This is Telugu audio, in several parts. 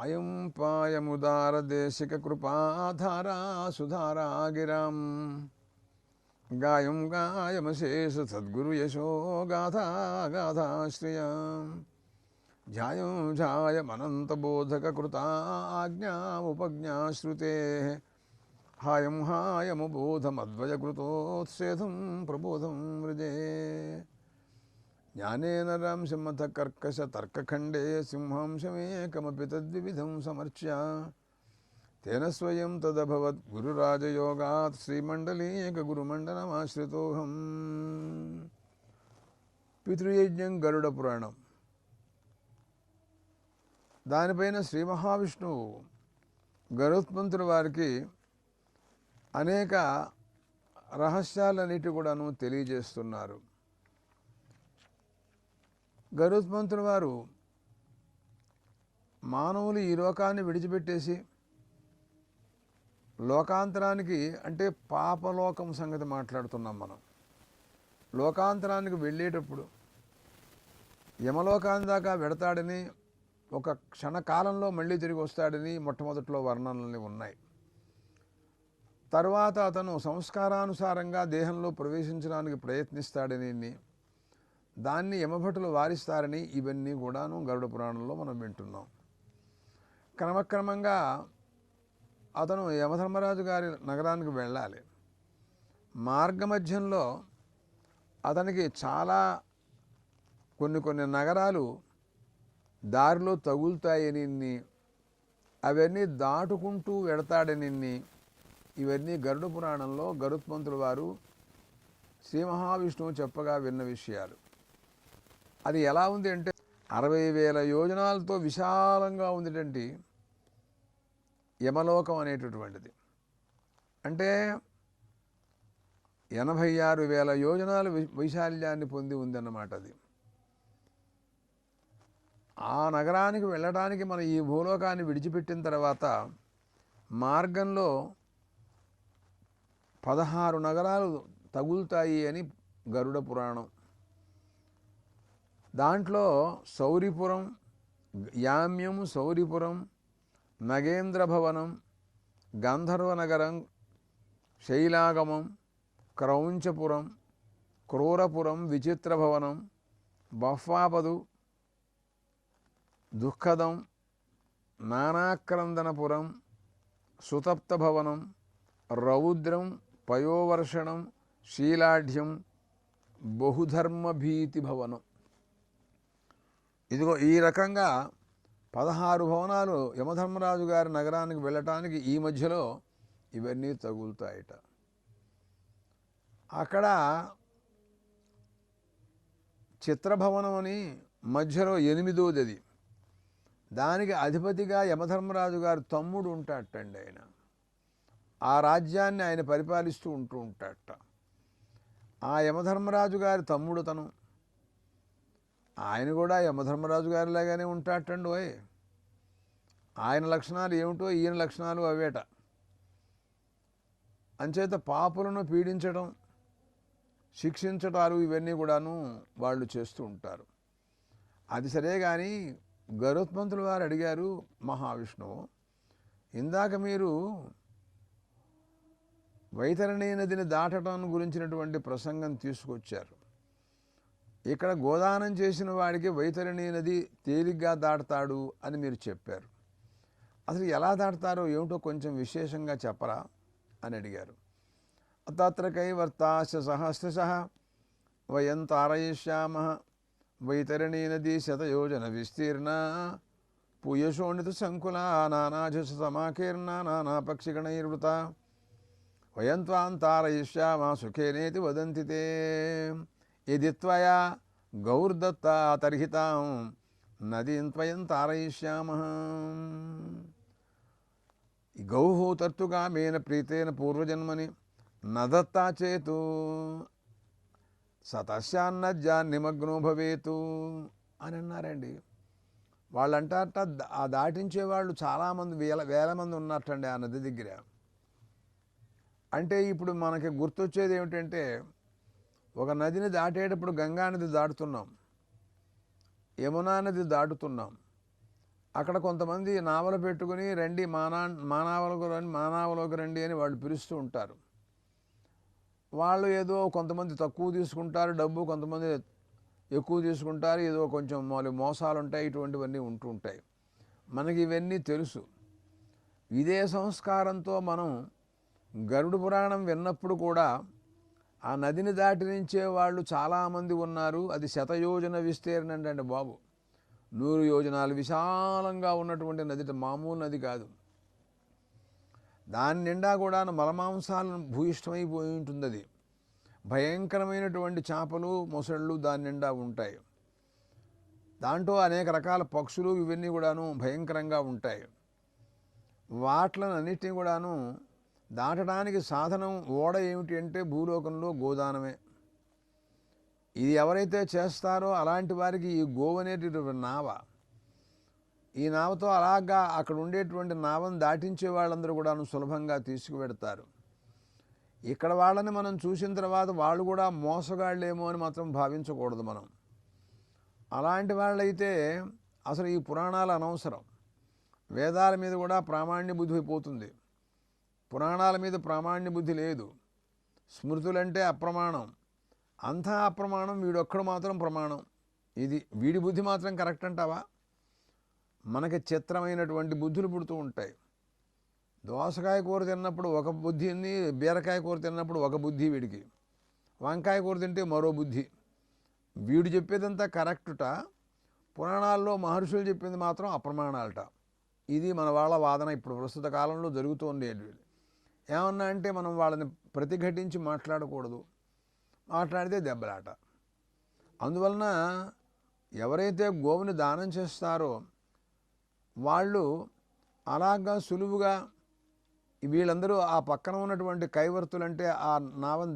అయం పాయముదారదేశికృపాధారా సుధారా గిరాం గాయం గాయమశేష సద్గురు యశో గాథా గాథాశ్రియాం ధ్యాయం ధ్యాయమనంతబోధకృతా ఆజ్ఞాముపజ్ఞాశ్రుతే హాయం హాయముబోధమద్వయకృతోత్సేధం ప్రబోధం వృజే జ్ఞానేన రాంశమథ కర్కశ తర్కఖండే సింహాంశమేకమపి తద్వివిధం సమర్చ్య తేన స్వయం తదభవత్ గురురాజయోగాత్ శ్రీమండలీక గురుమండలమాశ్రితోహం. పితృయజ్ఞం గరుడ పురాణం. దానిపైన శ్రీ మహావిష్ణువు గరుత్మంతుల వారికి అనేక రహస్యాలన్నిటి కూడాను తెలియజేస్తున్నారు. గరుత్మంతుల వారు మానవులు ఈ లోకాన్ని విడిచిపెట్టేసి లోకాంతరానికి, అంటే పాపలోకం సంగతి మాట్లాడుతున్నాం మనం. లోకాంతరానికి వెళ్ళేటప్పుడు యమలోకాన్ని దాకా వెడతాడని, ఒక క్షణకాలంలో మళ్ళీ తిరిగి వస్తాడని మొట్టమొదట్లో వర్ణనలు ఉన్నాయి. తర్వాత అతను సంస్కారానుసారంగా దేహంలో ప్రవేశించడానికి ప్రయత్నిస్తాడని, దాన్ని యమభటులు వారిస్తారని, ఇవన్నీ కూడాను గరుడ పురాణంలో మనం వింటున్నాం. క్రమక్రమంగా అతను యమధర్మరాజు గారి నగరానికి వెళ్ళాలి. మార్గమధ్యంలో అతనికి చాలా కొన్ని నగరాలు దారిలో తగులుతాయని, అవన్నీ దాటుకుంటూ వెడతాడని, ఇవన్నీ గరుడ పురాణంలో గరుత్మంతుల వారు శ్రీ మహావిష్ణువు చెప్పగా విన్న విషయాలు. అది ఎలా ఉంది అంటే 60,000 యోజనాలతో విశాలంగా ఉందిటండి యమలోకం అనేటటువంటిది. అంటే 86,000 యోజనాలు వైశాల్యాన్ని పొంది ఉందన్నమాట. అది ఆ నగరానికి వెళ్ళడానికి మనం ఈ భూలోకాన్ని విడిచిపెట్టిన తర్వాత మార్గంలో 16 నగరాలు తగులుతాయి అని గరుడ పురాణం. దాంట్లో సౌరిపురం, యామ్యం, సౌరిపురం, నగేంద్ర భవనం, గంధర్వనగరం, శైలాగమం, క్రౌంచపురం, క్రూరపురం, విచిత్రభవనం, బహ్వాపదు, దుఃఖదం, నానాక్రందనపురం, సుతప్త భవనం, రౌద్రం, పయోవర్షణం, శీలాఢ్యం, బహుధర్మభీతి భవనం. ఇదిగో ఈ రకంగా 16 భవనాలు యమధర్మరాజు గారి నగరానికి వెళ్ళటానికి ఈ మధ్యలో ఇవన్నీ తగులుతాయట. అక్కడ చిత్రభవనం అని మధ్యలో 8వ అది. దానికి అధిపతిగా యమధర్మరాజు గారి తమ్ముడు ఉంటాడటండి. ఆయన ఆ రాజ్యాన్ని ఆయన పరిపాలిస్తూ ఉంటాడట. ఆ యమధర్మరాజు గారి తమ్ముడు తను. ఆయన కూడా యమధర్మరాజు గారిలాగానే ఉంటాడటండి. ఆయన లక్షణాలు ఏమిటో ఈయన లక్షణాలు అవేట. అంచేత పాపులను పీడించడం, శిక్షించటాలు ఇవన్నీ కూడాను వాళ్ళు చేస్తూ ఉంటారు. అది సరే కానీ గరుత్మంతుల వారు అడిగారు మహావిష్ణువు, ఇందాక మీరు వైతరణి నదిని దాటడం గురించినటువంటి ప్రసంగం తీసుకొచ్చారు. ఇక్కడ గోదానం చేసిన వాడికి వైతరణి నది తేలిగ్గా దాటుతాడు అని మీరు చెప్పారు. అసలు ఎలా దాటుతారో ఏమిటో కొంచెం విశేషంగా చెప్పరా అని అడిగారు. తత్ర కైవర్తాశ సహస్రశః వయం తారయిష్యామః వైతరణీ నదీ శతయోజన విస్తీర్ణ పూయశోణిత సంకులా నానాజస సమాకీర్ణ నానాపక్షిగణైర్వృత వయం త్వాం తారయిష్యామః సుఖేనేతి వదంతి తే యది త్వయా గౌర్దత్తా తర్హి తాం నదీం త్వయం తారయిష్యామః. గౌః తర్తుకామేన ప్రీతేన పూర్వజన్మని నదత్తా చేతు సతస్యాన్నజ్జాన్నిమగ్నో భవేతు అని అన్నారండి. వాళ్ళంటారట ఆ దాటించే వాళ్ళు చాలామంది వేల మంది ఉన్నట్టండి ఆ నది దగ్గర. అంటే ఇప్పుడు మనకి గుర్తొచ్చేది ఏమిటంటే, ఒక నదిని దాటేటప్పుడు గంగా నది దాటుతున్నాం, యమునా నది దాటుతున్నాం. అక్కడ కొంతమంది నావలు పెట్టుకుని రండి మానావలోకి రండి అని వాళ్ళు పిలుస్తూ ఉంటారు. వాళ్ళు ఏదో కొంతమంది తక్కువ తీసుకుంటారు డబ్బు, కొంతమంది ఎక్కువ తీసుకుంటారు, ఏదో కొంచెం మోసాలు ఉంటాయి, ఇటువంటివన్నీ ఉంటూ ఉంటాయి. మనకి ఇవన్నీ తెలుసు. ఇదే సంస్కారంతో మనం గరుడ పురాణం విన్నప్పుడు కూడా ఆ నదిని దాటించే వాళ్ళు చాలామంది ఉన్నారు. అది శతయోజన విస్తీర్ణం అండి బాబు, 100 యోజనాలు విశాలంగా ఉన్నటువంటి నది, మామూలు నది కాదు. దాని నిండా కూడా మలమాంసాలను భూయిష్టమైపోయి ఉంటుంది. అది భయంకరమైనటువంటి చేపలు మొసళ్ళు దాని నిండా ఉంటాయి. దాంట్లో అనేక రకాల పక్షులు ఇవన్నీ కూడాను భయంకరంగా ఉంటాయి. వాట్లను అన్నిటినీ కూడాను దాటడానికి సాధనం ఓడ ఏమిటి అంటే భూలోకంలో గోదానమే. ఇది ఎవరైతే చేస్తారో అలాంటి వారికి ఈ గోవు అనేటటువంటి నావ, ఈ నావతో అలాగా అక్కడ ఉండేటువంటి నావను దాటించే వాళ్ళందరూ కూడాను సులభంగా తీసుకువెడతారు. ఇక్కడ వాళ్ళని మనం చూసిన తర్వాత వాళ్ళు కూడా మోసగాళ్ళేమో అని మాత్రం భావించకూడదు మనం. అలాంటి వాళ్ళైతే అసలు ఈ పురాణాలు అనవసరం. వేదాల మీద కూడా ప్రామాణ్య బుద్ధి అయిపోతుంది, పురాణాల మీద ప్రామాణ్య బుద్ధి లేదు. స్మృతులంటే అప్రమాణం, అంతా అప్రమాణం, వీడొక్కడు మాత్రం ప్రమాణం. ఇది వీడి బుద్ధి మాత్రం కరెక్ట్ అంటావా? మనకి చిత్రమైనటువంటి బుద్ధులు పుడుతూ ఉంటాయి. దోసకాయ కూర తిన్నప్పుడు ఒక బుద్ధిని, బీరకాయ కూర తిన్నప్పుడు ఒక బుద్ధి వీడికి, వంకాయ కూర తింటే మరో బుద్ధి. వీడు చెప్పేదంతా కరెక్టుట, పురాణాల్లో మహర్షులు చెప్పింది మాత్రం అప్రమాణాలట. ఇది మన వాళ్ళ వాదన ఇప్పుడు ప్రస్తుత కాలంలో జరుగుతోంది. ఏమన్నా అంటే మనం వాళ్ళని ప్రతిఘటించి మాట్లాడకూడదు, మాట్లాడితే దెబ్బలాట. అందువలన ఎవరైతే గోవుని దానం చేస్తారో వాళ్ళు అలాగా సులువుగా వీళ్ళందరూ ఆ పక్కన ఉన్నటువంటి కైవర్తులంటే ఆ నావను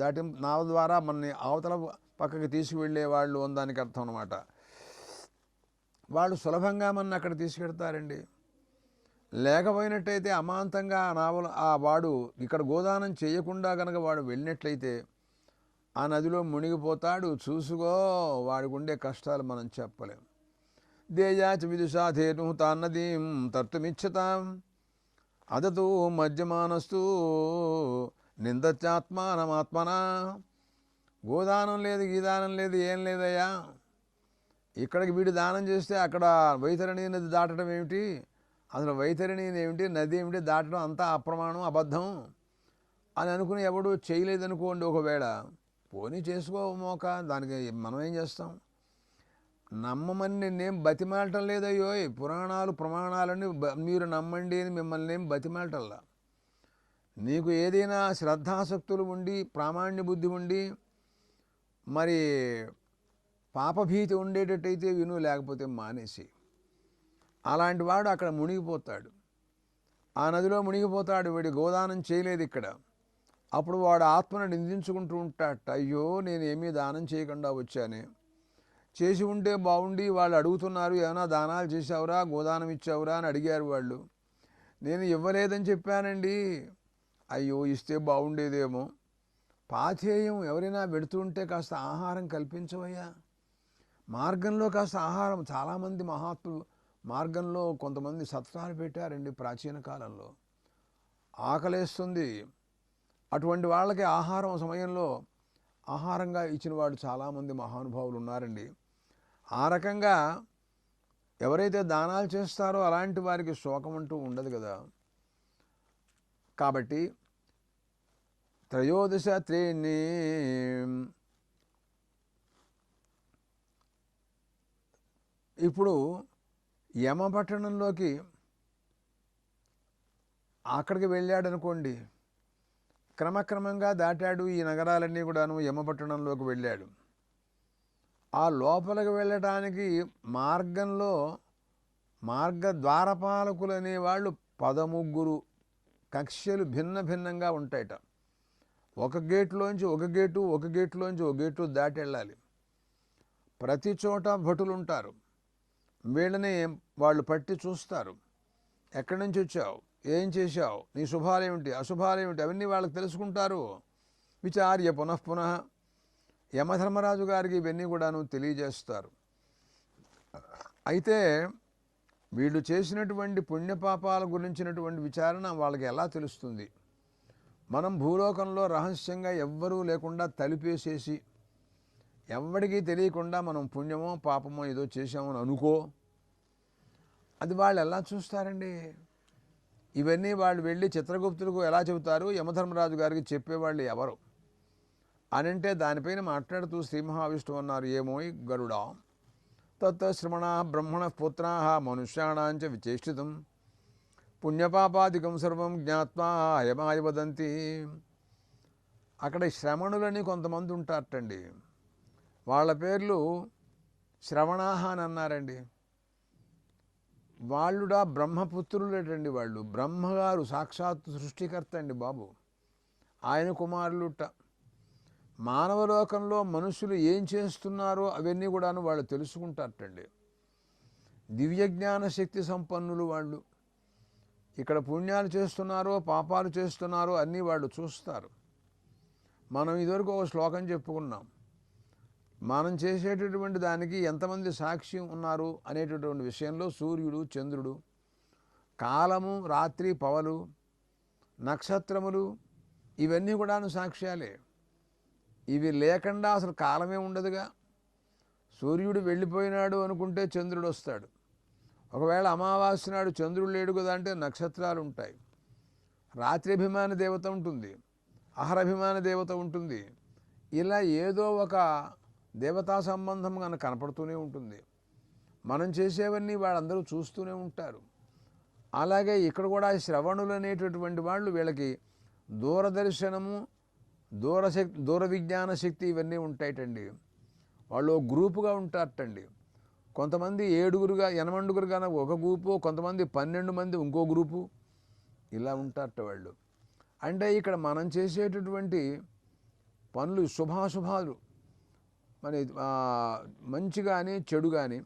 దాటి నావ ద్వారా మనని అవతల పక్కకి తీసుకువెళ్ళే వాళ్ళు దానికి అర్థం అన్నమాట. వాళ్ళు సులభంగా మన అక్కడ తీసుకెడతారండి. లేకపోయినట్టయితే అమాంతంగా ఆ నావలు వాడు ఇక్కడ గోదానం చేయకుండా కనుక వాడు వెళ్ళినట్లయితే ఆ నదిలో మునిగిపోతాడు. చూసుకో, వాడికి ఉండే కష్టాలు మనం చెప్పలేం. దేయాచ విదుషాధేను తాన్నదీం తర్తుమిచ్చతాం అదతు మధ్యమానస్తు నిందత్యాత్మానమాత్మనా. గోదానం లేదు, గీదానం లేదు, ఏం లేదయ్యా. ఇక్కడికి వీడు దానం చేస్తే అక్కడ వైతరణి నది దాటడం ఏమిటి, అసలు వైతరణి ఏమిటి, నది ఏమిటి, దాటడం అంతా అప్రమాణం, అబద్ధం అని అనుకుని ఎవడు చేయలేదనుకోండి, ఒకవేళ పోనీ చేసుకోమోక, దానికి మనం ఏం చేస్తాం? నమ్మమని నిన్నేం బతిమాలటం లేదయ్యో. పురాణాలు ప్రమాణాలని మీరు నమ్మండి అని మిమ్మల్ని ఏం బతిమాలటల్లా. నీకు ఏదైనా శ్రద్ధాసక్తులు ఉండి, ప్రామాణ్య బుద్ధి ఉండి, మరి పాపభీతి ఉండేటట్టయితే విను, లేకపోతే మానేసి. అలాంటి వాడు అక్కడ మునిగిపోతాడు, ఆ నదిలో మునిగిపోతాడు. వీడి గోదానం చేయలేదు ఇక్కడ. అప్పుడు వాడు ఆత్మను నిందించుకుంటూ ఉంటాడట, అయ్యో నేనేమీ దానం చేయకుండా వచ్చానే, చేసి ఉంటే బాగుండి. వాళ్ళు అడుగుతున్నారు, ఏమైనా దానాలు చేసావురా, గోదానం ఇచ్చావురా అని అడిగారు వాళ్ళు. నేను ఇవ్వలేదని చెప్పానండి. అయ్యో ఇస్తే బాగుండేదేమో. పాథేయం ఎవరైనా పెడుతుంటే కాస్త ఆహారం కల్పించవయ్యా. మార్గంలో కాస్త ఆహారం, చాలామంది మహాత్ములు మార్గంలో కొంతమంది సత్రాలు పెట్టారండి ప్రాచీన కాలంలో. ఆకలేస్తుంది, అటువంటి వాళ్ళకి ఆహారం సమయంలో ఆహారంగా ఇచ్చిన వాడు చాలామంది మహానుభావులు ఉన్నారండి. ఆ రకంగా ఎవరైతే దానాలు చేస్తారో అలాంటి వారికి శోకం అంటూ ఉండదు కదా. కాబట్టి త్రయోదశ త్రీణి ఇప్పుడు యమపట్టణంలోకి అక్కడికి వెళ్ళాడు అనుకోండి, క్రమక్రమంగా దాటాడు ఈ నగరాలన్నీ కూడాను, యమపట్టణంలోకి వెళ్ళాడు. ఆ లోపలికి వెళ్ళటానికి మార్గంలో మార్గద్వారపాలకులు అనేవాళ్ళు 13 కక్ష్యలు భిన్న భిన్నంగా ఉంటాయట. ఒక గేట్లోంచి ఒక గేటు, ఒక గేట్లోంచి ఒక గేటు దాటి వెళ్ళాలి. ప్రతి చోట భటులు ఉంటారు. వీళ్ళని వాళ్ళు పట్టి చూస్తారు, ఎక్కడి నుంచి వచ్చావు, ఏం చేశావు, నీ శుభాలేమిటి, అశుభాలేమిటి, అవన్నీ వాళ్ళకి తెలుసుకుంటారు. విచార్య పునఃపునః యమధర్మరాజు గారికి ఇవన్నీ కూడాను తెలియజేస్తారు. అయితే వీళ్ళు చేసినటువంటి పుణ్యపాపాల గురించినటువంటి విచారణ వాళ్ళకి ఎలా తెలుస్తుంది? మనం భూలోకంలో రహస్యంగా ఎవ్వరూ లేకుండా తలిపేసేసి ఎవ్వడికి తెలియకుండా మనం పుణ్యమో పాపమో ఏదో చేసామని అనుకో, అది వాళ్ళు ఎలా చూస్తారండి? ఇవన్నీ వాళ్ళు వెళ్ళి చిత్రగుప్తులకు ఎలా చెబుతారు? యమధర్మరాజు గారికి చెప్పేవాళ్ళు ఎవరు అని అంటే దానిపైన మాట్లాడుతూ శ్రీ మహావిష్ణువు అన్నారు, ఏమోయ్ గరుడా, తత్శ్రమణ బ్రహ్మణ పుత్రా మనుష్యాణాంచ విచేష్టితం పుణ్యపాపాదికం సర్వం జ్ఞాత్వా అయమాయ వదంతి. అక్కడ శ్రమణులని కొంతమంది ఉంటారటండి, వాళ్ళ పేర్లు శ్రవణాహ అని అన్నారండి. వాళ్ళుడా బ్రహ్మపుత్రులేటండి. వాళ్ళు బ్రహ్మగారు సాక్షాత్ సృష్టికర్త అండి బాబు, ఆయన కుమారులుట. మానవలోకంలో మనుషులు ఏం చేస్తున్నారో అవన్నీ కూడాను వాళ్ళు తెలుసుకుంటారటండి. దివ్యజ్ఞాన శక్తి సంపన్నులు వాళ్ళు. ఇక్కడ పుణ్యాలు చేస్తున్నారో పాపాలు చేస్తున్నారో అన్నీ వాళ్ళు చూస్తారు. మనం ఇదివరకు ఒక శ్లోకం చెప్పుకున్నాం, మనం చేసేటటువంటి దానికి ఎంతమంది సాక్ష్యం ఉన్నారు అనేటటువంటి విషయంలో సూర్యుడు, చంద్రుడు, కాలము, రాత్రి పవలు, నక్షత్రములు ఇవన్నీ కూడాను సాక్ష్యాలే. ఇవి లేకుండా అసలు కాలమే ఉండదుగా. సూర్యుడు వెళ్ళిపోయినాడు అనుకుంటే చంద్రుడు వస్తాడు, ఒకవేళ అమావాస్య నాడు చంద్రుడు లేడు కదా అంటే నక్షత్రాలు ఉంటాయి, రాత్రి అభిమాన దేవత ఉంటుంది, అహరభిమాన దేవత ఉంటుంది. ఇలా ఏదో ఒక దేవతా సంబంధం కనుక కనపడుతూనే ఉంటుంది. మనం చేసేవన్నీ వాళ్ళందరూ చూస్తూనే ఉంటారు. అలాగే ఇక్కడ కూడా శ్రవణులు అనేటటువంటి వాళ్ళు వీళ్ళకి దూరదర్శనము, దూర విజ్ఞాన శక్తి ఇవన్నీ ఉంటాయటండి. వాళ్ళు గ్రూపుగా ఉంటారటండి. కొంతమంది 8 ఒక గ్రూపు, కొంతమంది 12 మంది ఇంకో గ్రూపు, ఇలా ఉంటారట వాళ్ళు. అంటే ఇక్కడ మనం చేసేటటువంటి పనులు శుభాశుభాలు, మరి మంచి కానీ చెడు కానీ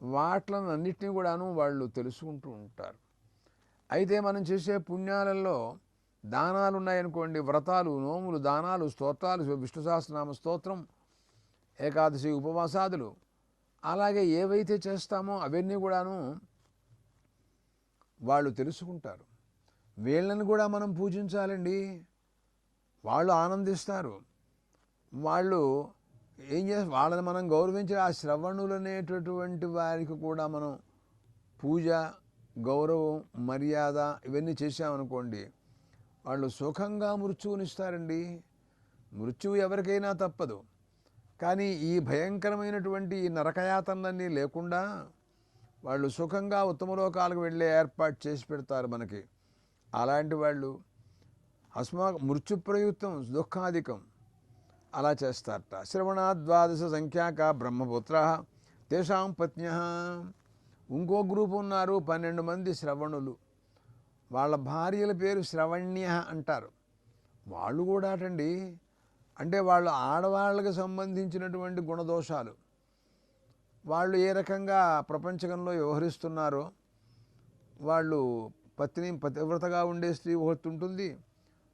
వాట్లను అన్నిటినీ కూడాను వాళ్ళు తెలుసుకుంటూ ఉంటారు. అయితే మనం చేసే పుణ్యాలలో దానాలు ఉన్నాయనుకోండి, వ్రతాలు, నోములు, దానాలు, స్తోత్రాలు, విష్ణు సహస్రనామ స్తోత్రం, ఏకాదశి ఉపవాసాదులు, అలాగే ఏవైతే చేస్తామో అవన్నీ కూడాను వాళ్ళు తెలుసుకుంటారు. వీళ్ళని కూడా మనం పూజించాలండి. వాళ్ళు ఆనందిస్తారు. వాళ్ళు ఏం చేస్తారు, వాళ్ళని మనం గౌరవించి ఆ శ్రవణులు అనేటటువంటి వారికి కూడా మనం పూజ, గౌరవం, మర్యాద ఇవన్నీ చేశామనుకోండి, వాళ్ళు సుఖంగా మృత్యువునిస్తారండి. మృత్యువు ఎవరికైనా తప్పదు, కానీ ఈ భయంకరమైనటువంటి ఈ నరకయాతనలన్నీ లేకుండా వాళ్ళు సుఖంగా ఉత్తమలోకాలకు వెళ్ళే ఏర్పాటు చేసి పెడతారు మనకి. అలాంటి వాళ్ళు మృత్యుప్రయుక్తం దుఃఖాధికం అలా చేస్తారట. శ్రవణాద్వాదశ సంఖ్యాక బ్రహ్మపుత్ర తేషాం పత్న్య. ఇంకో గ్రూపు ఉన్నారు, 12 మంది శ్రవణులు. వాళ్ళ భార్యల పేరు శ్రవణ్య అంటారు. వాళ్ళు కూడా అటండి, అంటే వాళ్ళు ఆడవాళ్ళకి సంబంధించినటువంటి గుణదోషాలు, వాళ్ళు ఏ రకంగా ప్రపంచంలో వ్యవహరిస్తున్నారో, వాళ్ళు పతివ్రతగా ఉండే స్త్రీ ఒకటి ఉంటుంది,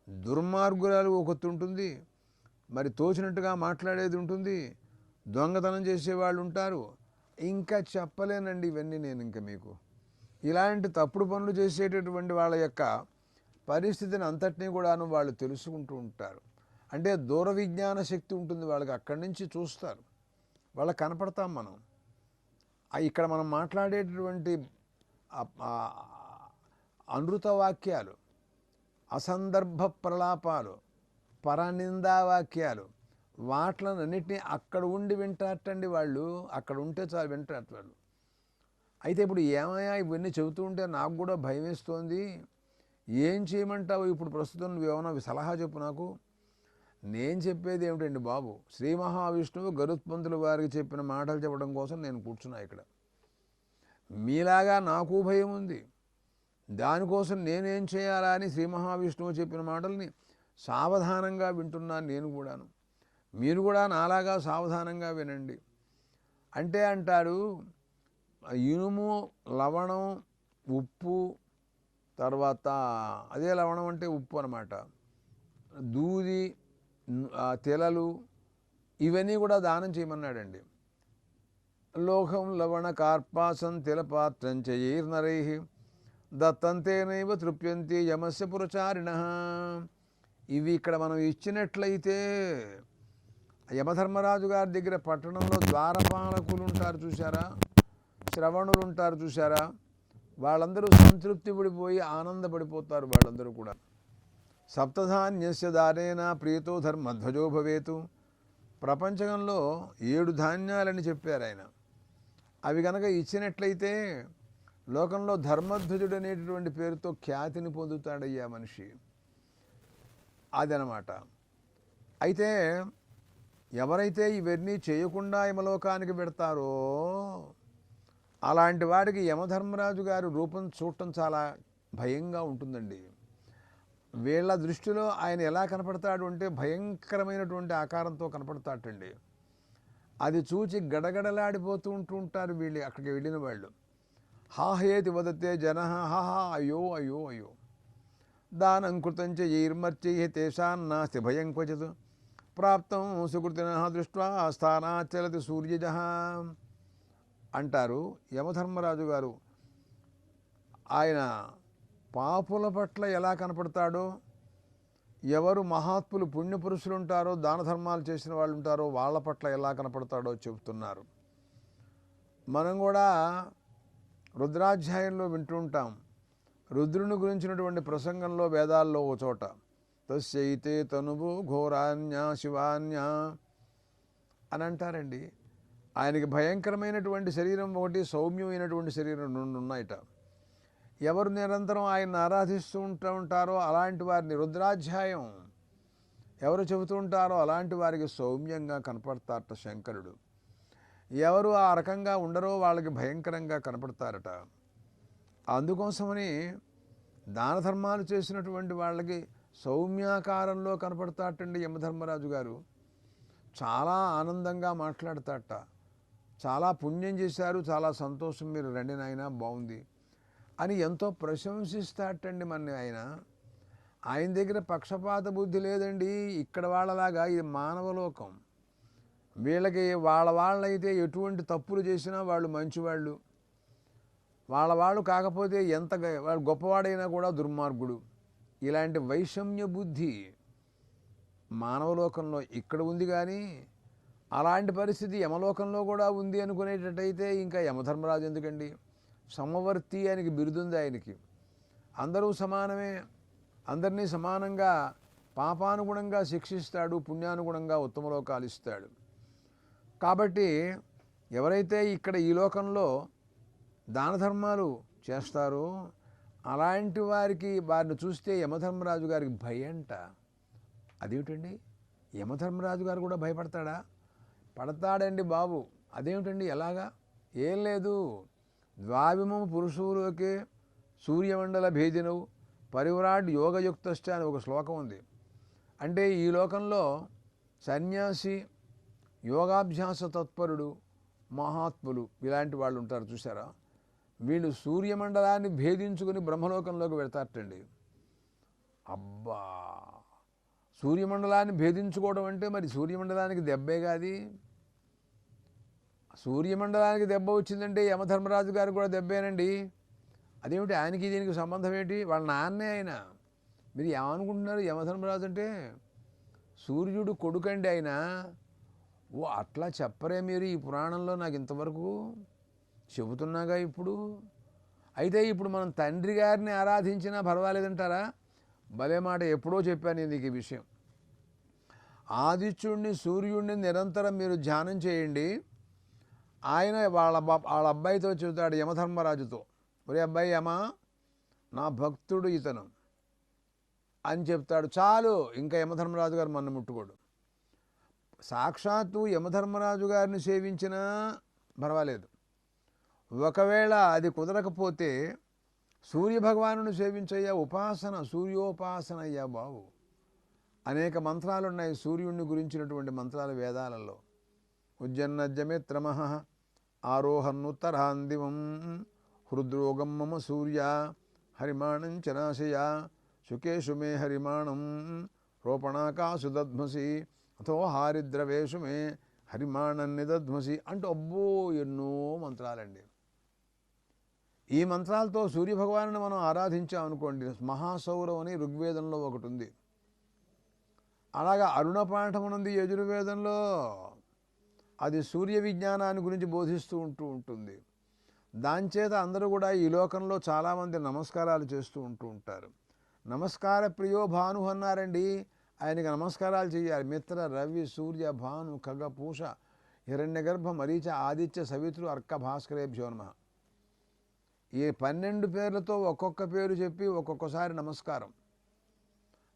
దుర్మార్గురాలు ఒకటి ఉంటుంది, మరి తోచినట్టుగా మాట్లాడేది ఉంటుంది, దొంగతనం చేసేవాళ్ళు ఉంటారు, ఇంకా చెప్పలేనండి ఇవన్నీ నేను ఇంకా మీకు. ఇలాంటి తప్పుడు పనులు చేసేటటువంటి వాళ్ళ యొక్క పరిస్థితిని అంతటినీ కూడాను వాళ్ళు తెలుసుకుంటూ ఉంటారు. అంటే దూర విజ్ఞాన శక్తి ఉంటుంది వాళ్ళకి, అక్కడి నుంచి చూస్తారు, వాళ్ళకి కనపడతాం మనం. ఇక్కడ మనం మాట్లాడేటటువంటి అనృత వాక్యాలు, అసందర్భ ప్రలాపాలు, పరనిందా వాక్యాలు, వాట్లనన్నిటినీ అక్కడ ఉండి వింటారటండి వాళ్ళు. అక్కడ ఉంటే చాలు వింటారట వాళ్ళు. అయితే ఇప్పుడు ఏమయ్యా ఇవన్నీ చెబుతూ ఉంటే నాకు కూడా భయం వేస్తోంది, ఏం చేయమంటావు ఇప్పుడు ప్రస్తుతం, నువ్వేమన్నా సలహా చెప్పు నాకు. నేను చెప్పేది ఏమిటండి బాబు, శ్రీ మహావిష్ణువు గరుత్మంతుల వారికి చెప్పిన మాటలు చెప్పడం కోసం నేను కూర్చున్నా ఇక్కడ. మీలాగా నాకు భయం ఉంది, దానికోసం నేనేం చేయాలా అని శ్రీ మహావిష్ణువు చెప్పిన మాటల్ని సావధానంగా వింటున్నాను నేను కూడాను. మీరు కూడా నాలాగా సావధానంగా వినండి. అంటే అంటాడు, ఇనుము, లవణం, ఉప్పు, తర్వాత అదే లవణం అంటే ఉప్పు అన్నమాట, దూది, తెలలు, ఇవన్నీ కూడా దానం చేయమన్నాడండి. లోహం లవణ కార్పాసం తిలపాత్రం చైర్నరై దత్తంతేనైవ తృప్యంతి యమస్య పురచారిణ. ఇవి ఇక్కడ మనం ఇచ్చినట్లయితే యమధర్మరాజు గారి దగ్గర పట్టణంలో ద్వారపాలకులు ఉంటారు చూసారా, శ్రవణులు ఉంటారు చూసారా, వాళ్ళందరూ సంతృప్తి పడిపోయి ఆనందపడిపోతారు. వాళ్ళందరూ కూడా సప్తధాన్యస్య దానేన ప్రియతో ధర్మధ్వజో భవేతు. ప్రపంచంలో 7 ధాన్యాలని చెప్పారు ఆయన. అవి కనుక ఇచ్చినట్లయితే లోకంలో ధర్మధ్వజుడు అనేటటువంటి పేరుతో ఖ్యాతిని పొందుతాడయ్యా మనిషి. అదనమాట. అయితే ఎవరైతే ఇవన్నీ చేయకుండా యమలోకానికి పెడతారో అలాంటి వాడికి యమధర్మరాజు గారి రూపం చూడటం చాలా భయంగా ఉంటుందండి. వీళ్ళ దృష్టిలో ఆయన ఎలా కనపడతాడు అంటే భయంకరమైనటువంటి ఆకారంతో కనపడతాటండి. అది చూచి గడగడలాడిపోతూ ఉంటారు వీళ్ళు అక్కడికి వెళ్ళిన వాళ్ళు. హాహేతి వదతే జన హాహా అయ్యో అయ్యో అయ్యో. దానం కృతం చైర్మర్చై తేషాన్నాస్తి భయం క్వచిత్ ప్రాప్తం సుకృతిన దృష్ట్వా స్థానాచలతి సూర్యజ అంటారు యమధర్మరాజు గారు. ఆయన పాపుల పట్ల ఎలా కనపడతాడో, ఎవరు మహాత్ములు పుణ్యపురుషులు ఉంటారో, దాన ధర్మాలు చేసిన వాళ్ళు ఉంటారో వాళ్ళ పట్ల ఎలా కనపడతాడో చెబుతున్నారు. మనం కూడా రుద్రాధ్యాయంలో వింటూ ఉంటాం. రుద్రుని గురించినటువంటి ప్రసంగంలో వేదాల్లో ఓ చోట తస్యైతే తనువు ఘోరాన్య శివాన్య అని అంటారండి. ఆయనకి భయంకరమైనటువంటి శరీరం ఒకటి, సౌమ్యమైనటువంటి శరీరం 2 ఉన్నాయట. ఎవరు నిరంతరం ఆయన్ని ఆరాధిస్తూ ఉంటారో అలాంటి వారిని రుద్రాధ్యాయం ఎవరు చెబుతూ ఉంటారో అలాంటి వారికి సౌమ్యంగా కనపడతారట శంకరుడు. ఎవరు ఆ రకంగా ఉండరో వాళ్ళకి భయంకరంగా కనపడతారట. అందుకోసమని దాన ధర్మాలు చేసినటువంటి వాళ్ళకి సౌమ్యాకారంలో కనపడతాటండి యమధర్మరాజు గారు. చాలా ఆనందంగా మాట్లాడతాట. చాలా పుణ్యం చేశారు, చాలా సంతోషం, మీరు రండి నాయనా బాగుంది అని ఎంతో ప్రశంసిస్తాటండి మన ఆయన. ఆయన దగ్గర పక్షపాత బుద్ధి లేదండి. ఇక్కడ వాళ్ళలాగా ఇది మానవలోకం. వీళ్ళకి వాళ్ళైతే ఎటువంటి తప్పులు చేసినా వాళ్ళు మంచివాళ్ళు, వాళ్ళు కాకపోతే ఎంత వాళ్ళు గొప్పవాడైనా కూడా దుర్మార్గుడు. ఇలాంటి వైషమ్య బుద్ధి మానవలోకంలో ఇక్కడ ఉంది. కానీ అలాంటి పరిస్థితి యమలోకంలో కూడా ఉంది అనుకునేటట్టయితే ఇంకా యమధర్మరాజు ఎందుకండి? సమవర్తి ఆయనకి బిరుదుంది. ఆయనకి అందరూ సమానమే, అందరినీ సమానంగా పాపానుగుణంగా శిక్షిస్తాడు, పుణ్యానుగుణంగా ఉత్తమలోకాలు ఇస్తాడు. కాబట్టి ఎవరైతే ఇక్కడ ఈ లోకంలో దాన ధర్మాలు చేస్తారో అలాంటి వారిని చూస్తే యమధర్మరాజు గారికి భయంట. అదేమిటండి, యమధర్మరాజు గారు కూడా భయపడతాడా? పడతాడండి బాబు. అదేమిటండి, ఎలాగా? ఏం లేదు. ద్వావిమము పురుషులోకే సూర్యమండల భేదినవు పరివ్రాడ్ యోగయుక్తశ్చ అని ఒక శ్లోకం ఉంది. అంటే ఈ లోకంలో సన్యాసి, యోగాభ్యాస తత్పరుడు, మహాత్ములు ఇలాంటి వాళ్ళు ఉంటారు చూసారా, వీళ్ళు సూర్యమండలాన్ని భేదించుకుని బ్రహ్మలోకంలోకి వెళ్తారటండి. అబ్బా, సూర్యమండలాన్ని భేదించుకోవడం అంటే మరి సూర్యమండలానికి దెబ్బే కాది. సూర్యమండలానికి దెబ్బ వచ్చిందంటే యమధర్మరాజు గారు కూడా దెబ్బేనండి. అదేమిటి, ఆయనకి దీనికి సంబంధం ఏంటి? వాళ్ళ నాన్నే ఆయన. మీరు ఏమనుకుంటున్నారు? యమధర్మరాజు అంటే సూర్యుడు కొడుకండి ఆయన. ఓ అట్లా చెప్పరే మీరు ఈ పురాణంలో? నాకు ఇంతవరకు చెబుతున్నాగా ఇప్పుడు. అయితే ఇప్పుడు మనం తండ్రి గారిని ఆరాధించినా పర్వాలేదంటారా? భలే మాట, ఎప్పుడో చెప్పాను నేను ఈ విషయం. ఆదిత్యుడిని, సూర్యుడిని నిరంతరం మీరు ధ్యానం చేయండి. ఆయన వాళ్ళ అబ్బాయితో చెబుతాడు, యమధర్మరాజుతో, ఒరే అబ్బాయి యమ, నా భక్తుడు ఇతను అని చెప్తాడు. చాలు, ఇంకా యమధర్మరాజు గారు మన ముట్టుకోడు. సాక్షాత్తు యమధర్మరాజు గారిని సేవించినా పర్వాలేదు. ఒకవేళ అది కుదరకపోతే సూర్యభగవానుని సేవించయ్యా, ఉపాసన, సూర్యోపాసన అయ్యా బాబు. అనేక మంత్రాలు ఉన్నాయి సూర్యుడిని గురించినటువంటి మంత్రాలు వేదాలలో. ఉజ్జన్నజ్జమిత్రమః ఆరోహన్నుత్తరాందివం హృద్రోగం మమ సూర్య హరిమాణం చనాశయ సుకేషు మే హరిమాణం రోపణాకాసు దద్మసి అథో హారిద్రవేషు మే హరిమాణన్నిదధ్మసి అంటూ అబ్బో ఎన్నో మంత్రాలండి. ఈ మంత్రాలతో సూర్యభగవాను మనం ఆరాధించామనుకోండి, మహాసౌరం అని ఋగ్వేదంలో ఒకటి ఉంది. అలాగా అరుణ పాఠమునుంది యజుర్వేదంలో, అది సూర్య విజ్ఞానాన్ని గురించి బోధిస్తూ ఉంటుంది. దానిచేత అందరూ కూడా ఈ లోకంలో చాలామంది నమస్కారాలు చేస్తూ ఉంటారు. నమస్కార ప్రియో భాను అన్నారండి, ఆయనకి నమస్కారాలు చేయాలి. మిత్ర రవి సూర్య భాను ఖగ పూష హిరణ్యగర్భ మరీచ ఆదిత్య సవిత్రు అర్క భాస్కరేభ్యో నమః. ఈ 12 పేర్లతో ఒక్కొక్క పేరు చెప్పి ఒక్కొక్కసారి నమస్కారం.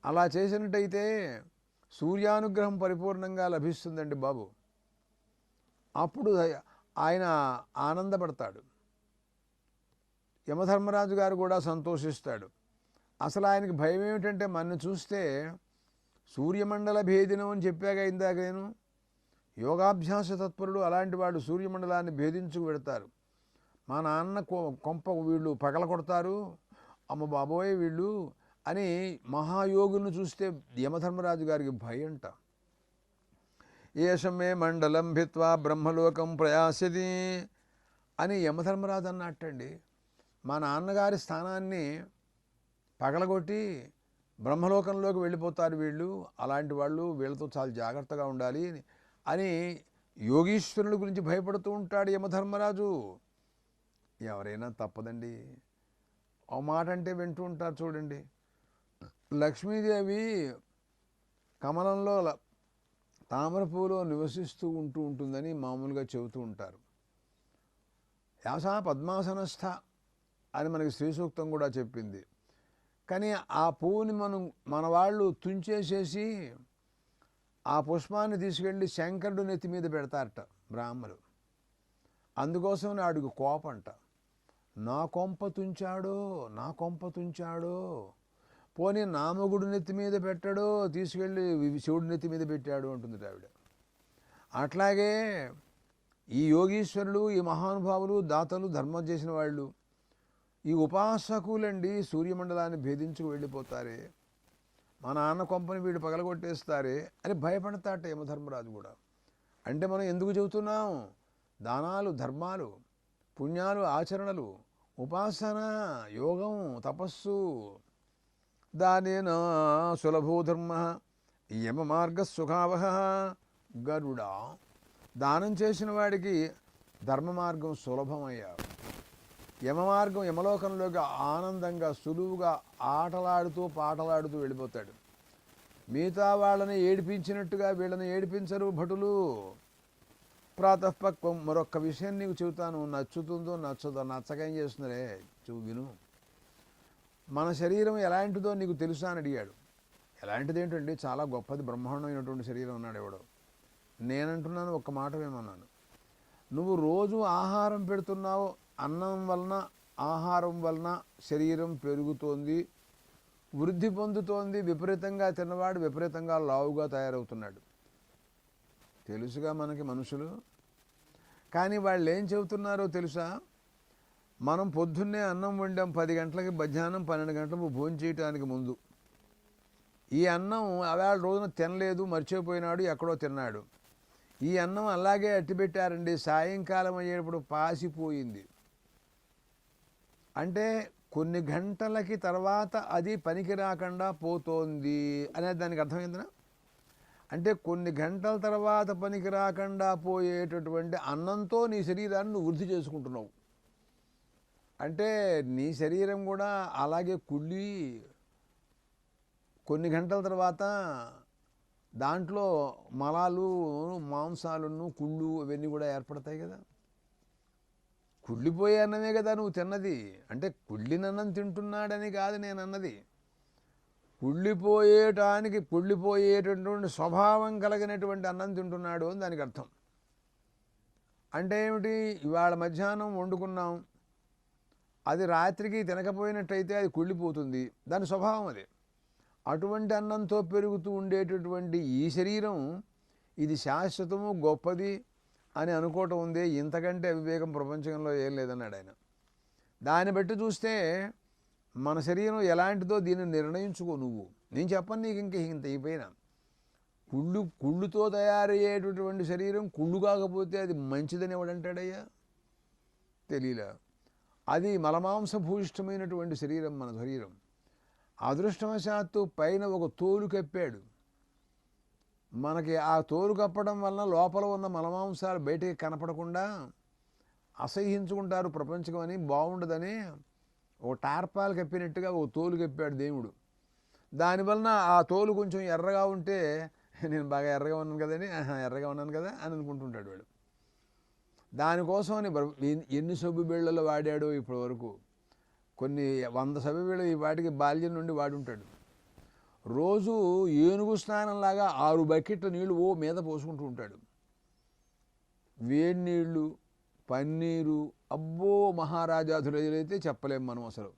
అలా చేసినట్టయితే సూర్యానుగ్రహం పరిపూర్ణంగా లభిస్తుందండి బాబు. అప్పుడు ఆయన ఆనందపడతాడు, యమధర్మరాజు గారు కూడా సంతోషిస్తాడు. అసలు ఆయనకి భయం ఏమిటంటే, మన చూస్తే సూర్యమండల భేదినం అని చెప్పాక ఇందాక నేను, యోగాభ్యాస తత్పరుడు అలాంటి వాడు సూర్యమండలాన్ని భేదించుకు పెడతారు. మా నాన్న కొంప వీళ్ళు పగల కొడతారు, అమ్మ బాబోయ్ వీళ్ళు అని మహాయోగులను చూస్తే యమధర్మరాజు గారికి భయంట. ఏషమే మండలం భిత్వా బ్రహ్మలోకం ప్రయాసది అని యమధర్మరాజు అన్నట్టండి. మా నాన్నగారి స్థానాన్ని పగలగొట్టి బ్రహ్మలోకంలోకి వెళ్ళిపోతారు వీళ్ళు, అలాంటి వాళ్ళు, వీళ్ళతో చాలా జాగ్రత్తగా ఉండాలి అని యోగీశ్వరుల గురించి భయపడుతూ ఉంటాడు యమధర్మరాజు. ఎవరైనా తప్పదండి, ఆ మాట అంటే వింటూ ఉంటారు. చూడండి, లక్ష్మీదేవి కమలంలో తామర పూలో నివసిస్తూ ఉంటుందని మామూలుగా చెబుతూ ఉంటారు. యాసా పద్మాసనస్థ అని మనకి శ్రీ సూక్తం కూడా చెప్పింది. కానీ ఆ పువ్వుని మన వాళ్ళు తుంచేసేసి ఆ పుష్పాన్ని తీసుకెళ్ళి శంకరుడు నెత్తి మీద పెడతారట బ్రాహ్మలు. అందుకోసం ఆడికి కోపంట, నా కొంప తుంచాడో, పోనీ నామగుడు నెత్తి మీద పెట్టాడో, తీసుకెళ్ళి శివుడి నెత్తి మీద పెట్టాడు అంటుంది ఆవిడ. అట్లాగే ఈ యోగీశ్వరులు, ఈ మహానుభావులు, దాతలు, ధర్మం చేసిన వాళ్ళు, ఈ ఉపాసకులండి సూర్యమండలాన్ని భేదించుకు వెళ్ళిపోతారే, మా నాన్న కొంపని వీడు పగలగొట్టేస్తారే అని భయపడతాట యమధర్మరాజు కూడా. అంటే మనం ఎందుకు చెబుతున్నాం? దానాలు, ధర్మాలు, పుణ్యాలు, ఆచరణలు, ఉపాసన, యోగం, తపస్సు, దానేన సులభో ధర్మ యమ మార్గ సుఖావహ. గరుడా, దానం చేసిన వాడికి ధర్మ మార్గం సులభమయ్యా, యమ మార్గం యమలోకంలోకి ఆనందంగా సులువుగా ఆటలాడుతూ పాటలాడుతూ వెళ్ళిపోతాడు. మిగతా వాళ్ళని ఏడిపించినట్టుగా వీళ్ళని ఏడిపించరు భటులు. ప్రాతఃపక్వం. మరొక్క విషయం నీకు చెబుతాను, నచ్చుతుందో నచ్చదో, నచ్చకేం చేస్తున్నారే విను. మన శరీరం ఎలాంటిదో నీకు తెలుసా అని అడిగాడు. ఎలాంటిది ఏంటండి, చాలా గొప్పది, బ్రహ్మాండమైనటువంటి శరీరం అన్నాడు ఎవడో. నేనంటున్నాను, ఒక్క మాట ఏమన్నాను, నువ్వు రోజు ఆహారం పెడుతున్నావు, అన్నం వలన ఆహారం వలన శరీరం పెరుగుతోంది, వృద్ధి పొందుతోంది. విపరీతంగా తిన్నవాడు విపరీతంగా లావుగా తయారవుతున్నాడు. తెలుసుగా మనకి మనుషులు. కానీ వాళ్ళు ఏం చెబుతున్నారో తెలుసా? మనం పొద్దున్నే అన్నం వండాం 10 గంటలకి, మధ్యాహ్నం 12 గంటలకు భోజనం చేయటానికి ముందు. ఈ అన్నం అవాళ రోజున తినలేదు, మర్చిపోయినాడు, ఎక్కడో తిన్నాడు. ఈ అన్నం అలాగే అట్టిపెట్టారండి, సాయంకాలం అయ్యేటప్పుడు పాసిపోయింది. అంటే కొన్ని గంటలకి తర్వాత అది పనికి రాకుండా పోతోంది అనేది దానికి అర్థమైందినా? అంటే కొన్ని గంటల తర్వాత పనికి రాకుండా పోయేటటువంటి అన్నంతో నీ శరీరాన్ని నువ్వు వృద్ధి చేసుకుంటున్నావు. అంటే నీ శరీరం కూడా అలాగే కుళ్ళి కొన్ని గంటల తర్వాత దాంట్లో మలాలు, మాంసాలను, కుళ్ళు అవన్నీ కూడా ఏర్పడతాయి కదా. కుళ్ళిపోయే అన్నమే కదా నువ్వు తిన్నది. అంటే కుళ్ళినన్నం తింటున్నాడని కాదు నేను అన్నది, కుళ్ళిపోయేటటువంటి స్వభావం కలిగినటువంటి అన్నం తింటున్నాడు అని దానికి అర్థం. అంటే ఏమిటి, ఇవాళ మధ్యాహ్నం వండుకున్నాం, అది రాత్రికి తినకపోయినట్టయితే అది కుళ్ళిపోతుంది, దాని స్వభావం అది. అటువంటి అన్నంతో పెరుగుతూ ఉండేటటువంటి ఈ శరీరం ఇది శాశ్వతము, గొప్పది అని అనుకోవటం ఉంది. ఇంతకంటే అవివేకం ప్రపంచంలో ఏం లేదన్నాడు ఆయన. దాన్ని బట్టి చూస్తే మన శరీరం ఎలాంటిదో దీన్ని నిర్ణయించుకో నువ్వు. నేను చెప్పను నీకు ఇంత అయిపోయినా. కుళ్ళుతో తయారయ్యేటటువంటి శరీరం కుళ్ళు కాకపోతే అది మంచిదని ఎవడంటాడయ్యా? తెలియలే. అది మలమాంసభూయిష్టమైనటువంటి శరీరం మన శరీరం. అదృష్టవశాత్తు పైన ఒక తోలు కప్పాడు. మనకి ఆ తోలు కప్పడం వలన లోపల ఉన్న మలమాంసాలు బయటికి కనపడకుండా అసహ్యించుకుంటారు ప్రపంచం అని, బాగుండదని ఒక టార్పాలు కప్పినట్టుగా ఒక తోలు కప్పాడు దేవుడు. దానివలన ఆ తోలు కొంచెం ఎర్రగా ఉంటే నేను బాగా ఎర్రగా ఉన్నాను కదని, ఎర్రగా ఉన్నాను కదా అని అనుకుంటుంటాడు వాడు. దానికోసమని ఎన్ని సబ్బు బిళ్ళలు వాడాడో ఇప్పటి వరకు, కొన్ని 100 సబ్బు బిళ్ళలు ఈ వాటికి బాల్యం నుండి వాడుంటాడు. రోజు ఏనుగు స్నానంలాగా 6 బకెట్ల నీళ్లు మీద పోసుకుంటూ ఉంటాడు. వేడి నీళ్లు, పన్నీరు, అబ్బో మహారాజాధులైతే చెప్పలేం మనం అసలు.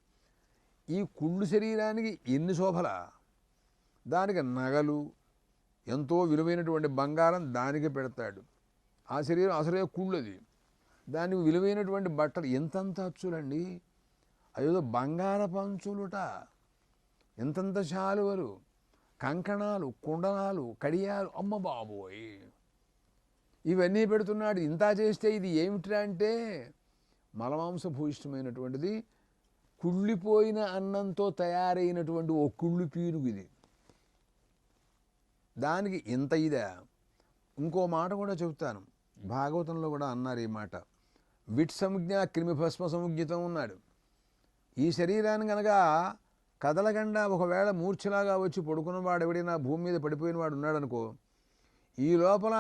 ఈ కుళ్ళు శరీరానికి ఎన్ని శోభలా! దానికి నగలు, ఎంతో విలువైనటువంటి బంగారం దానికి పెడతాడు. ఆ శరీరం అసలే కుళ్ళది. దానికి విలువైనటువంటి బట్టలు ఎంతంత అచ్చులండి, అదేదో బంగార పంచులుట, ఎంతంత శాలువలు, కంకణాలు, కుండలాలు, కడియాలు, అమ్మ బాబోయ్ ఇవన్నీ పెడుతున్నాడు. ఇంత చేస్తే ఇది ఏమిట్రా అంటే మలమాంసభూయిష్టమైనటువంటిది, కుళ్ళిపోయిన అన్నంతో తయారైనటువంటి ఓ కుళ్ళు పీనుగు ఇది. దానికి ఇంత ఇదా? ఇంకో మాట కూడా చెబుతాను, భాగవతంలో కూడా అన్నారు ఈ మాట. విట్ సంజ్ఞ క్రిమి భస్మ సంజ్ఞితం ఉన్నాడు. ఈ శరీరాన్ని కనుక కదలకుండా ఒకవేళ మూర్ఛలాగా వచ్చి పడుకున్నవాడు ఎవడైనా భూమి మీద పడిపోయిన వాడు ఉన్నాడనుకో, ఈ లోపల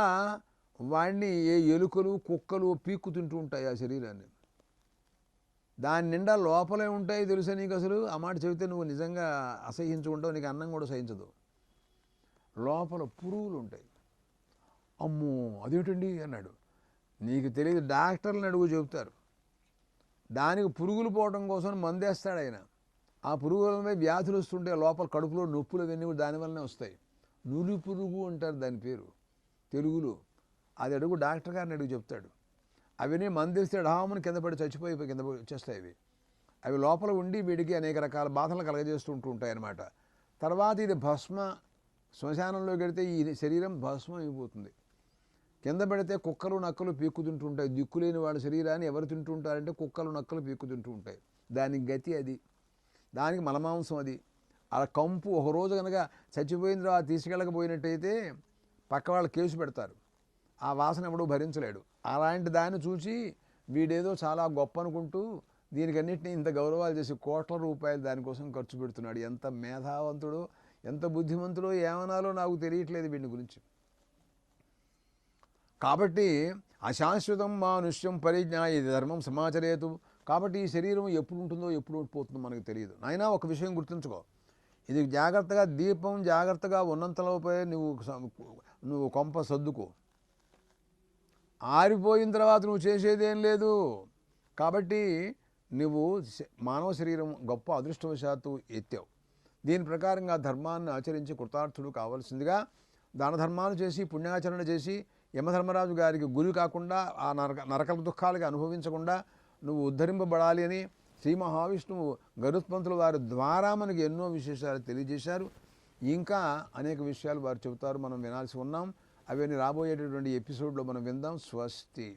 వాడిని ఏ ఎలుకలు కుక్కలు పీక్కు తింటూ ఉంటాయి ఆ శరీరాన్ని. దాని నిండా లోపలే ఉంటాయి తెలుసా నీకు? అసలు ఆ మాట చెబితే నువ్వు నిజంగా అసహించుకుంటావు, నీకు అన్నం కూడా సహించదు. లోపల పురుగులు ఉంటాయి. అమ్మో అదేమిటండి అన్నాడు. నీకు తెలియదు, డాక్టర్లను అడుగు చెబుతారు. దానికి పురుగులు పోవడం కోసం మందేస్తాడు ఆయన. ఆ పురుగులపై వ్యాధులు వస్తుంటే లోపల కడుపులో నొప్పులు అవన్నీ దానివల్లనే వస్తాయి. నులి పురుగు అంటారు దాని పేరు తెలుగులో. అది అడుగు, డాక్టర్ గారిని అడుగు చెప్తాడు. అవన్నీ మందేస్తే డామని కింద పడి చచ్చిపోయి కింద వచ్చేస్తాయి అవి. అవి లోపల ఉండి వీడికి అనేక రకాల బాధలు కలగజేస్తుంటూ ఉంటాయి అన్నమాట. తర్వాత ఇది భస్మ, శ్మశానంలోకి వెడితే ఈ శరీరం భస్మం అయిపోతుంది. కింద పెడితే కుక్కలు నక్కలు పీక్కు తింటూ ఉంటాయి. దిక్కులేని వాళ్ళ శరీరాన్ని ఎవరు తింటూ ఉంటారంటే కుక్కలు నక్కలు పీక్కు తింటూ ఉంటాయి. దానికి గతి అది, దానికి మలమాంసం అది. అలా కంపు ఒకరోజు కనుక చచ్చిపోయిన తర్వాత తీసుకెళ్ళకపోయినట్టయితే పక్క వాళ్ళు కేసు పెడతారు. ఆ వాసన ఎవడూ భరించలేడు. అలాంటి దాన్ని చూసి వీడేదో చాలా గొప్ప అనుకుంటూ దీనికన్నింటినీ ఇంత గౌరవాలు చేసి కోట్ల రూపాయలు దానికోసం ఖర్చు పెడుతున్నాడు. ఎంత మేధావంతుడో, ఎంత బుద్ధిమంతుడో ఏమనాలో నాకు తెలియట్లేదు వీడిని గురించి. కాబట్టి అశాశ్వతం మానుష్యం పరిజ్ఞాయ ధర్మం సమాచరేతు. కాబట్టి ఈ శరీరం ఎప్పుడు ఉంటుందో ఎప్పుడు పోతుందో మనకు తెలియదు. నాయనా ఒక విషయం గుర్తుంచుకో, ఇది జాగ్రత్తగా దీపం జాగ్రత్తగా ఉన్నంతలోపే నువ్వు కొంప సర్దుకో. ఆరిపోయిన తర్వాత నువ్వు చేసేదేం లేదు. కాబట్టి నువ్వు మానవ శరీరం గొప్ప అదృష్టవశాత్తు ఎత్తావు. దీని ప్రకారంగా ధర్మాన్ని ఆచరించి కృతార్థుడు కావాల్సిందిగా దాన ధర్మాలు చేసి పుణ్యాచరణ చేసి యమధర్మరాజు గారికి గురి కాకుండా ఆ నరక దుఃఖాలకి అనుభవించకుండా నువ్వు ఉద్ధరింపబడాలి అని శ్రీ మహావిష్ణువు గరుత్మంతుల వారి ద్వారా మనకి ఎన్నో విశేషాలు తెలియజేశారు. ఇంకా అనేక విషయాలు వారు చెబుతారు, మనం వినాల్సి ఉన్నాం. అవన్నీ రాబోయేటటువంటి ఎపిసోడ్లో మనం విందాం. స్వస్తి.